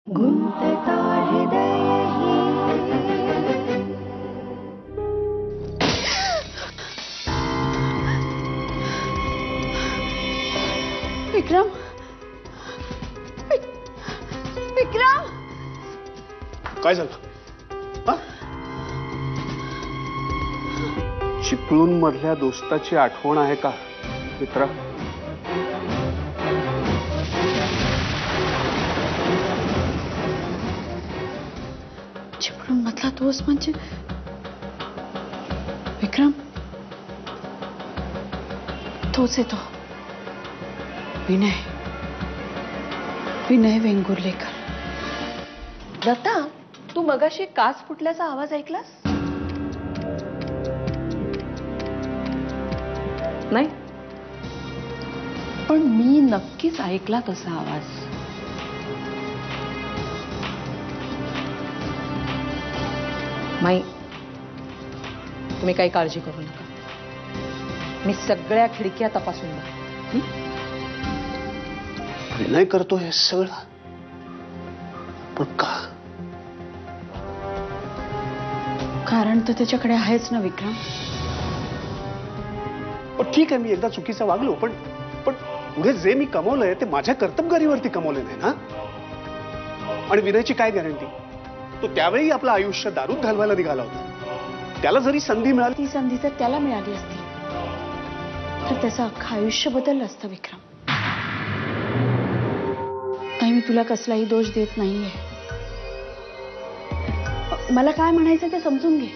गुंतता हृदय ही विक्रम विक्रम काय झालं? चिपळूण मधल्या दोस्ताची आठवण आहे का मित्रा? चिपळूण मधला दोस्त म्हणजे विक्रम तोच आहे तो विनय विनय वेंगुर्लेकर. दत्ता, तू मगाशी काच फुटल्याचा आवाज ऐकलास? नाही, पण मी नक्कीच ऐकला तसा आवाज. माई, तुम्ही काही काळजी करू नका. मी सगळ्या खिडक्या तपासून बघ. विनय करतो हे सगळं, पण का? कारण तर त्याच्याकडे आहेच ना विक्रम. पण ठीक आहे, मी एकदा चुकीचं वागलो, पण पण पुढे जे मी कमवलंय ते माझ्या कर्तबगारीवरती कमवले नाही ना. आणि विनयची काय गॅरंटी? तो त्यावेळी आपलं आयुष्य दारूत घालवायला निघाला होता. त्याला जरी संधी मिळाली, ती संधी जर त्याला मिळाली असती तर त्याचं अख्खं आयुष्य बदललं असतं विक्रम. नाही, मी तुला कसलाही दोष देत नाहीये. मला काय म्हणायचं ते समजून घे.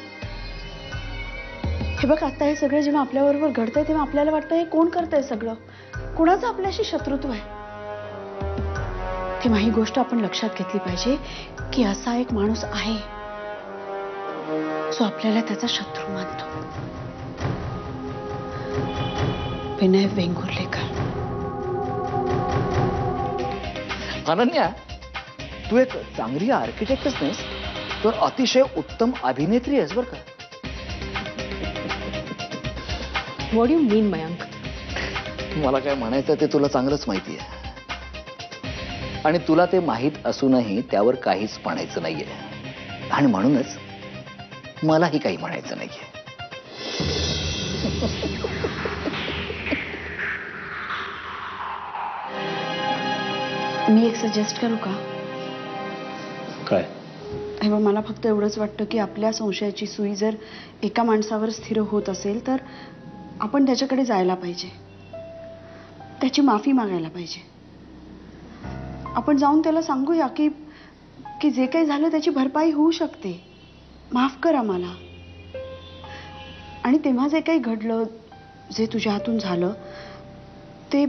हे बघ, आता हे सगळं जेव्हा आपल्याबरोबर घडतंय तेव्हा आपल्याला वाटतं हे कोण करतंय सगळं, कोणाचं आपल्याशी शत्रुत्व आहे. तेव्हा ही गोष्ट आपण लक्षात घेतली पाहिजे की असा एक माणूस आहे जो आपल्याला त्याचा शत्रू मानतो. विनय वेंगुर्लेकर. अनन्या, तू एक चांगली आर्किटेक्टच नाहीस तर अतिशय उत्तम अभिनेत्री आहेस बरं का. व्हॉट यू मीन मयांक? मला काय म्हणायचं ते तुला चांगलंच माहिती आहे, आणि तुला ते माहीत असूनही त्यावर काहीच म्हणायचं नाहीये. आणि म्हणूनच मलाही काही म्हणायचं नाहीये. मी एक सजेस्ट करू का? काय? हे बघ, मला फक्त एवढंच वाटतं की आपल्या संशयाची सुई जर एका माणसावर स्थिर होत असेल तर आपण त्याच्याकडे जायला पाहिजे, त्याची माफी मागायला पाहिजे. आपण जाऊन त्याला सांगूया की की जे काही झालं त्याची भरपाई होऊ शकते, माफ कर आम्हाला. आणि तेव्हा जे काही घडलं, जे तुझ्या हातून झालं ते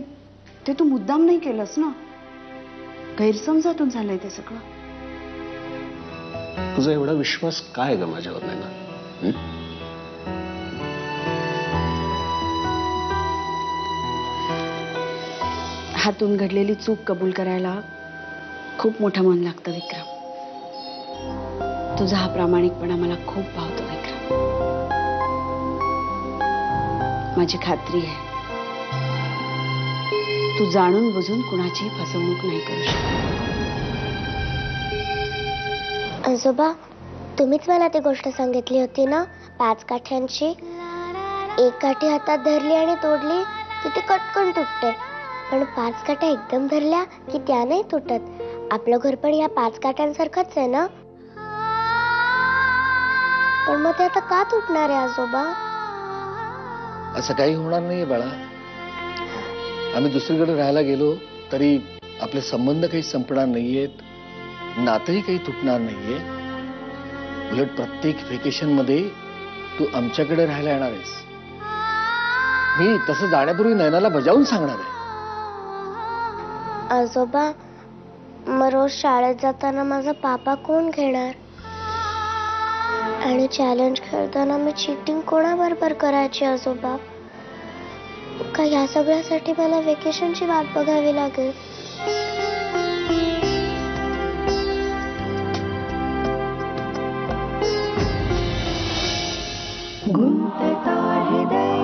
ते तू मुद्दाम नाही केलंस ना, गैरसमजातून झालंय ते सगळं. तुझा एवढा विश्वास काय ग माझ्यावर नाही ना? हातून घडलेली चूक कबूल करायला खूप मोठं मन लागतं विक्रम. तुझा हा प्रामाणिकपणा मला खूप भावतो विक्रम. माझी खात्री आहे तू जाणून बुजून कुणाची फसवणूक नाही करू शकत. आजोबा, तुम्हीच मला ती गोष्ट सांगितली होती ना, 5 काठ्यांची. एक काठी हातात धरली आणि तोडली की ती कटकन तुटते, पण 5 काठ्या एकदम धरल्या की त्या नाही तुटत. आपलं घर पण या 5 काठ्यांसारखंच आहे ना. पण मग ते आता का तुटणार आहे आजोबा? असं काही होणार नाहीये बाळा. आम्ही दुसरीकडे राहायला गेलो तरी आपले संबंध काही संपणार नाहीयेत, नातंही काही तुटणार नाहीये. उलट प्रत्येक व्हेकेशन मध्ये तू आमच्याकडे राहायला येणार आहेस. मी तसं जाण्यापूर्वी नयनाला बजावून सांगणार आहे. आजोबा, मग रोज शाळेत जाताना माझा पापा कोण घेणार? आणि चॅलेंज खेळताना मी चीटिंग कोणाबरोबर करायची आजोबा? का या सगळ्यासाठी मला वेकेशनची वाट बघावी लागेल? गुंतता हृदय